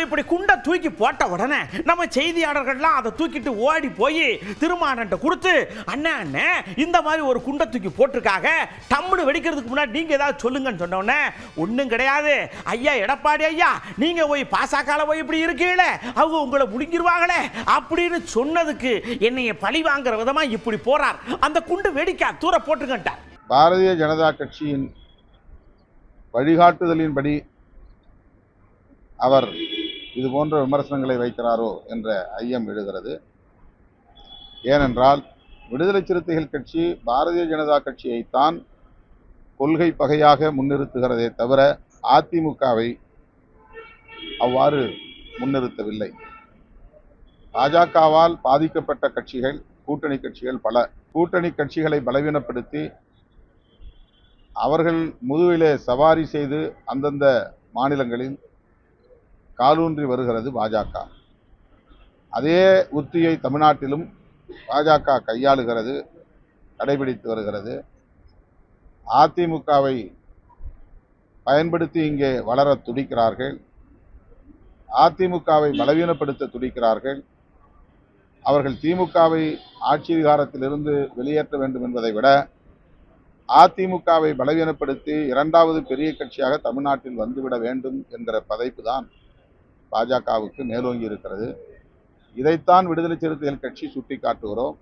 இப்படி குண்டை தூக்கி போட்ட உடனே நம்ம செய்தியாளர்கள்லாம் அதை தூக்கிட்டு ஓடி போய் திருமாவளவன்ட்ட கொடுத்து, அண்ணே அண்ணே இந்த மாதிரி ஒரு குண்டை தூக்கி போட்டிருக்காங்க, டம்முன்னு வெடிக்கிறதுக்கு முன்னாடி நீங்க ஏதாவது சொல்லுங்கன்னு சொன்ன உடனே, ஒன்றும் கிடையாது ஐயா எடப்பாடி ஐயா, நீங்க போய் பாசகால போய் இப்படி இருக்கீங்களே, அவங்க உங்களை முடிங்கிருவாங்களே அப்படின்னு சொன்னதுக்கு என்னைய பழி வாங்குற விதமா இப்படி போறார். அந்த குண்டு வெடிக்கா தூர போட்டுக்கிட்டார். பாரதிய ஜனதா கட்சியின் வழிகாட்டுதலின்படி அவர் இது போன்ற விமர்சனங்களை வைக்கிறாரோ என்ற ஐயம் எழுகிறது. ஏனென்றால் விடுதலை சிறுத்தைகள் கட்சி பாரதிய ஜனதா கட்சியைத்தான் கொள்கை பகையாக முன்னிறுத்துகிறதே தவிர அதிமுகவை அவ்வாறு முன்னிறுத்தவில்லை. பாஜகவால் பாதிக்கப்பட்ட கட்சிகள், கூட்டணி கட்சிகள் பல. கூட்டணி கட்சிகளை பலவீனப்படுத்தி அவர்கள் முதுகிலே சவாரி செய்து அந்தந்த மாநிலங்களில் காலூன்றி வருகிறது பாஜக. அதே உத்தியை தமிழ்நாட்டிலும் பாஜக கையாளுகிறது, கடைபிடித்து வருகிறது. அதிமுகவை பயன்படுத்தி இங்கே வளர துடிக்கிறார்கள், அதிமுகவை பலவீனப்படுத்த துடிக்கிறார்கள். அவர்கள் திமுகவை ஆட்சி அதிகாரத்திலிருந்து வெளியேற்ற வேண்டும் என்பதை விட அதிமுகவை பலவீனப்படுத்தி இரண்டாவது பெரிய கட்சியாக தமிழ்நாட்டில் வந்துவிட வேண்டும் என்கிற பதைப்பு தான் பாஜகவுக்கு மேலோங்கி இருக்கிறது. இதைத்தான் விடுதலை சிறுத்தைகள் கட்சி சுட்டிக்காட்டுகிறோம்.